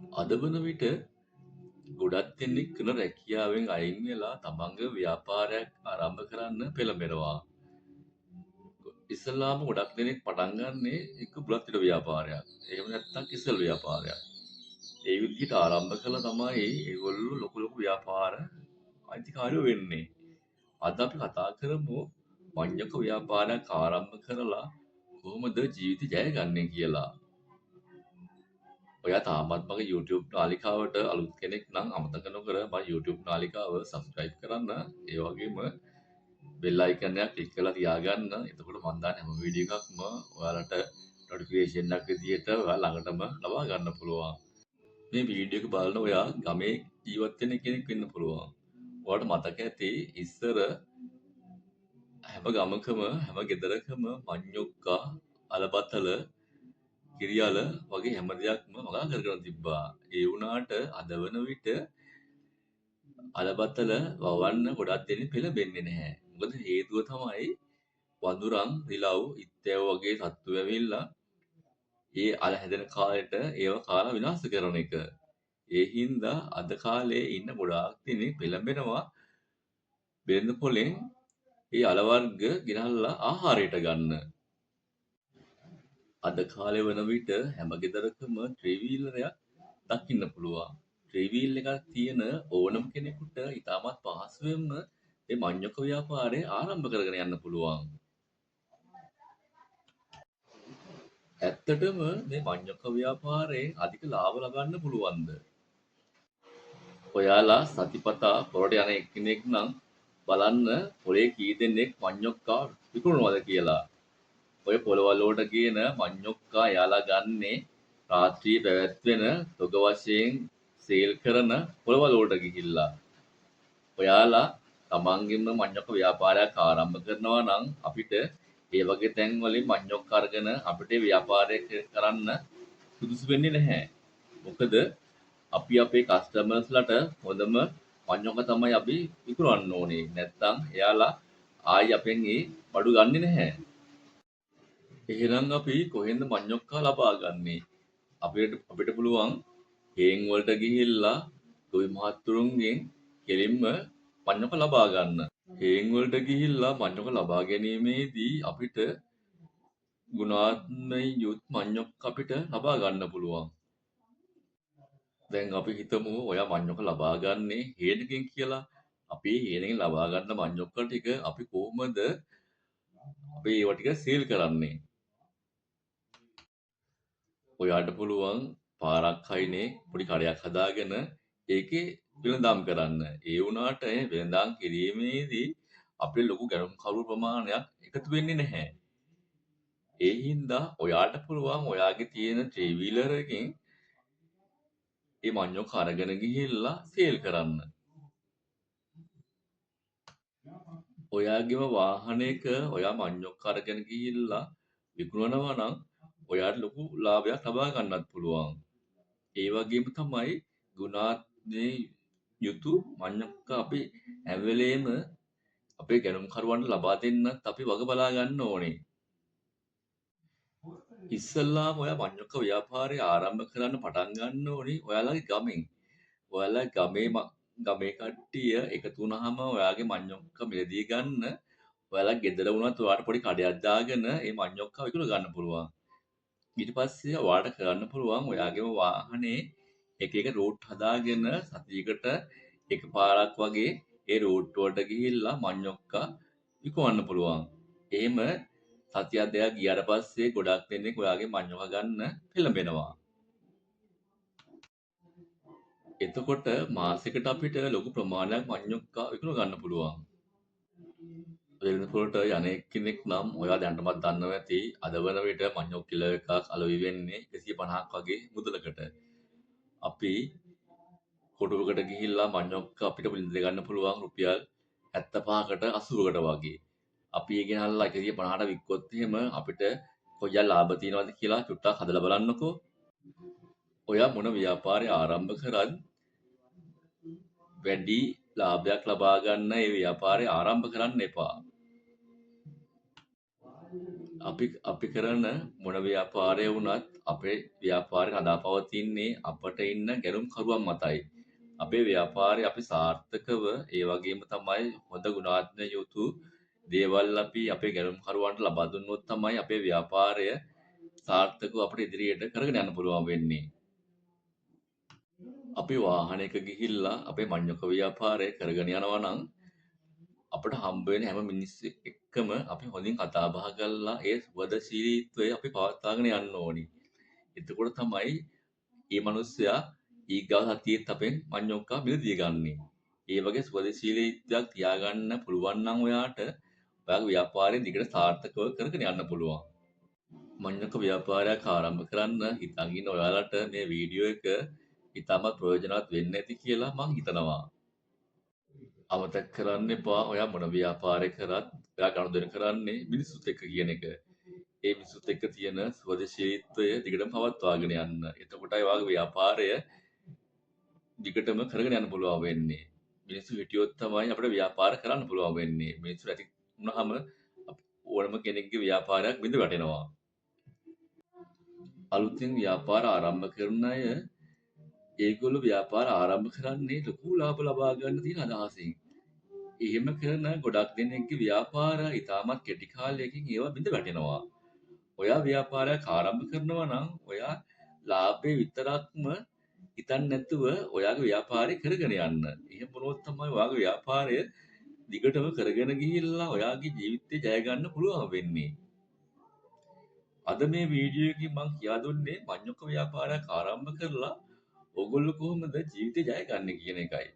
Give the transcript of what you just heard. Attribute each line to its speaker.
Speaker 1: අද වන විට ගොඩක් දෙනෙක් කරන රැකියාවෙන් අයින් වෙලා තමන්ගේ ව්‍යාපාරයක් ආරම්භ කරන්න පෙළඹෙනවා. ඉස්සල්ලාම ගොඩක් දෙනෙක් පටන් ගන්නේ එක බුලත් පිට ව්‍යාපාරයක්. එහෙම නැත්නම් කිසල් ව්‍යාපාරයක්. ඒ විදිහට ආරම්භ කළා තමයි ඒගොල්ලෝ ලොකු ලොකු ව්‍යාපාර අයිතිකාරයෝ වෙන්නේ. අද අපි කතා කරමු මඤ්ඤොක ව්‍යාපාරයක් ආරම්භ කරලා කොහොමද ජීවිතය ජයගන්නේ කියලා. ඔයා තාමත් මගේ YouTube නාලිකාවට අලුත් කෙනෙක් නම් අමතක නොකර මගේ YouTube නාලිකාව subscribe කරන්න. ඒ වගේම bell icon එක click කරලා තියාගන්න. එතකොට මම දාන හැම වීඩියෝ එකක්ම ඔයාලට notification එකක් විදියට ඔයා ළඟටම ලබා ගන්න පුළුවන්. මේ වීඩියෝ එක බලන ඔයා ගමේ ජීවත් වෙන කෙනෙක් වෙන්න පුළුවන්. ඔයාලට මතක ඇති ඉස්සර හැම ගමකම හැම ගෙදරකම මඤ්ඤොක්කා අලබතල කිරියල වගේ හැම දෙයක්ම මගා කරගෙන තිබ්බා. ඒ වුණාට අද වන විට අලබතල වවන්න ගොඩක් දෙනෙක් පෙළඹෙන්නේ නැහැ. මොකද හේතුව තමයි වඳුරන්, රිලව්, ඉත්තෑව වගේ සත්තු ඇවිල්ලා ඒ අල හැදෙන කාලෙට ඒව කාලා විනාශ කරන එක. ඒ හින්දා අද කාලේ ඉන්න ගොඩාක් දෙනෙක් පෙළඹෙනවා වෙළඳ පොලෙන් ඒ අල වර්ග ගෙනල්ලා ආහාරයට ගන්න. අද කාලේ වන විට හැම ගෙදරකම ත්‍රිවීලරයක් දකින්න පුළුවන්. ත්‍රිවීල් එකක් තියෙන ඕනම කෙනෙකුට ඉතාමත් පහසුවෙන්ම මේ මඤ්ඤොක ව්‍යාපාරය ආරම්භ කරගෙන යන්න පුළුවන්. ඇත්තටම මේ මඤ්ඤොක ව්‍යාපාරයෙන් අධික ලාභ ලබන්න පුළුවන්ද? ඔයාලා සතිපතා පොරට යන එක්කෙනෙක් නම් බලන්න පොලේ කී දෙනෙක් මඤ්ඤොක්කා විකුණනවද කියලා. ඔය පොළවල් වලට ගේන මඤ්ඤොක්කා යාලා ගන්නේ රාත්‍රියේ පැවැත්වෙන තොග වශයෙන් සේල් කරන පොළවල් වලට ගිහිල්ලා. ඔයාලා තමන්ගෙන්ම මඤ්ඤොක්ක ව්‍යාපාරයක් ආරම්භ කරනවා නම් අපිට ඒ වගේ තැන් වලින් මඤ්ඤොක්ක අරගෙන අපිට ව්‍යාපාරය කරන්න සුදුසු වෙන්නේ නැහැ. මොකද අපි අපේ කස්ටමර්ස්ලට හොඳම මඤ්ඤොක්ක තමයි අපි විකුණන්න ඕනේ. නැත්තම් එයාලා ආයි අපෙන් ඒ බඩු ගන්නෙ නැහැ. එහෙනම් අපි කොහෙන්ද මඤ්ඤොක්කා ලබා ගන්නේ? අපිට පුළුවන් හේන් වලට ගිහිල්ලා ගොවි මහත්තුරුන්ගෙන් කෙලින්ම මඤ්ඤොක්ක ලබා ගන්න. හේන් වලට ගිහිල්ලා මඤ්ඤොක්ක ලබා ගැනීමේදී අපිට ගුණාත්මක යුත් මඤ්ඤොක්ක අපිට ලබා ගන්න පුළුවන්. දැන් අපි හිතමු ඔයා මඤ්ඤොක්ක ලබා ගන්නේ හේනකින් කියලා. අපි හේනකින් ලබා ගන්න මඤ්ඤොක්ක ටික අපි කොහොමද අපි ඒව ටික සීල් කරන්නේ? ඔයාට පුළුවන් පාරක් හයිනේ පොඩි කඩයක් හදාගෙන ඒකේ වෙළඳාම් කරන්න. ඒ වුණාට වෙළඳාම් කිරීමේදී අපිට ලොකු ගැනුම්කරු ප්‍රමාණයක් එකතු වෙන්නේ නැහැ. ඒ හින්දා ඔයාට පුළුවන් ඔයාගේ තියෙන ත්‍රී වීලර් එකකින් මේ මඤ්ඤොක්ක අරගෙන ගිහිල්ලා සේල් කරන්න. ඔයාගේම වාහනයක ඔයා මඤ්ඤොක්ක අරගෙන ගිහිල්ලා විකුණනවා නම් ඔයාට ලොකු ලාභයක් ලබා ගන්නත් පුළුවන්. ඒ වගේම තමයි ගුණාත්මක යුතු මඤ්ඤොක්ක අපි හැම වෙලේම අපේ ගැනුම්කරුවන්ට ලබා දෙන්නත් අපි වග බලා ගන්න ඕනේ. ඉස්සල්ලාම ඔයා මඤ්ඤොක්ක ව්‍යාපාරය ආරම්භ කරන්න පටන් ගන්න ඕනේ ඔයාලගේ ගමෙන්. ඔයාලා ගමේ කට්ටිය එකතු වුණාම ඔයාගේ මඤ්ඤොක්ක මිලදී ගන්න ඔයාලා ගෙදර වුණත් ඔයාට පොඩි කඩයක් දාගෙන මේ මඤ්ඤොක්ක විකුණ ගන්න පුළුවන්. ඊට පස්සේ ඔයාලට කරන්න පුළුවන් ඔයාගේම වාහනේ එක එක රූට් හදාගෙන සතියකට එකපාරක් වගේ ඒ රූට් වලට ගිහිල්ලා මඤ්ඤොක්කා විකුණන්න පුළුවන්. එහෙම සතියක් දෙකක් ගියාට පස්සේ ගොඩක් දෙනෙක් ඔයාගේ මඤ්ඤොක්ක ගන්න පෙළඹෙනවා. එතකොට මාසෙකට අපිට ලොකු ප්‍රමාණයක් මඤ්ඤොක්කා විකුණ ගන්න පුළුවන්. වෙළඳපොළට යන එක්කෙනෙක් නම් ඔයා දැනටමත් දන්නවා ඇති අද වන විට මඤ්ඤොක් කිලෝ එකක් අලෙවි වෙන්නේ 150ක් වගේ මුදලකට. අපි කොටුවකට ගිහිල්ලා මඤ්ඤොක්ක අපිට මිලදී ගන්න පුළුවන් රුපියල් 75කට 80කට වගේ. අපි ඒ ගෙනල්ලා 150ට වික්කොත් එහෙම අපිට කොයියක් ලාභ තියෙනවද කියලා චුට්ටක් හදලා බලන්නකෝ. ඔයා මොන ව්‍යාපාරය ආරම්භ කරත් වැඩි ලාභයක් ලබා ගන්න ඒ ව්‍යාපාරය ආරම්භ කරන්න එපා. අපි කරන මොන ව්‍යාපාරය වුණත් අපේ ව්‍යාපාරය හදාපවතින්නේ අපට ඉන්න ගැනුම්කරුවන් මතයි. අපේ ව්‍යාපාරය අපි සාර්ථකව ඒ වගේම තමයි හොඳ ගුණාත්මක යුතු දේවල් අපි අපේ ගැනුම්කරුවන්ට ලබා දුන්නොත් තමයි අපේ ව්‍යාපාරය සාර්ථකව අපිට ඉදිරියට කරගෙන යන්න පුළුවන් වෙන්නේ. අපි වාහනයක ගිහිල්ලා අපේ මඤ්ඤොක ව්‍යාපාරය කරගෙන යනවා නම් අපිට හම්බ වෙන හැම මිනිස්සු එක්කම අපි හොඳින් කතා බහ කරලා ඒ සුවදශීලීත්වය අපි පවත්වාගෙන යන්න ඕනි. එතකොට තමයි මේ මිනිස්සයා ඊගාව සතියේත් අපෙන් මඤ්ඤොක්කා මිලදී ගන්නේ. ඒ වගේ සුවදශීලීත්වයක් තියාගන්න පුළුවන් නම් ඔයාට ඔයාගේ ව්‍යාපාරය දිගට සාර්ථකව කරගෙන යන්න පුළුවන්. මඤ්ඤොක ව්‍යාපාරයක් ආරම්භ කරන්න හිතන් ඉන්න ඔයාලට මේ වීඩියෝ එක ඉතාමත් ප්‍රයෝජනවත් වෙන්න ඇති කියලා මං හිතනවා. අමතක කරන්න එපා ඔයා මොන ව්‍යාපාරය කරත් ඔයා ගනුදෙනු කරන්නේ මිනිස්සුත් එක්ක කියන එක. ඒ මිනිස්සුත් එක්ක තියෙන ස්වදේශීත්වය දිගටම පවත්වාගෙන යන්න. එතකොටයි ඔයාගේ ව්‍යාපාරය දිගටම කරගෙන යන්න පුළුවන් වෙන්නේ. මිනිස්සු හිටියොත් තමයි අපිට ව්‍යාපාර කරන්න පුළුවන් වෙන්නේ. මිනිස්සු නැති වුණාම ඕනම කෙනෙක්ගේ ව්‍යාපාරයක් බිඳ වැටෙනවා. අලුතින් ව්‍යාපාර ආරම්භ කරන අය ඒගොල්ලෝ ව්‍යාපාර ආරම්භ කරන්නේ ලොකු ලාභ ලබා ගන්න තියෙන අදහසින්. එහෙම කරන ගොඩක් දෙනෙක්ගේ ව්‍යාපාර ඉතාමත් කෙටි කාලයකින් ඒවා බිඳ වැටෙනවා. ඔයා ව්‍යාපාරයක් ආරම්භ කරනවා නම් ඔයා ලාභේ විතරක්ම හිතන්නේ නැතුව ඔයාගේ ව්‍යාපාරය කරගෙන යන්න. එහෙම වුණොත් තමයි ඔයාගේ ව්‍යාපාරය දිගටම කරගෙන ගිහිල්ලා ඔයාගේ ජීවිතේ ජය ගන්න පුළුවන් වෙන්නේ. අද මේ වීඩියෝ එකකින් මම කියා දුන්නේ මඤ්ඤොක ව්‍යාපාරයක් ආරම්භ කරලා ඕගොල්ලෝ කොහොමද ජීවිතේ ජය ගන්න කියන එකයි.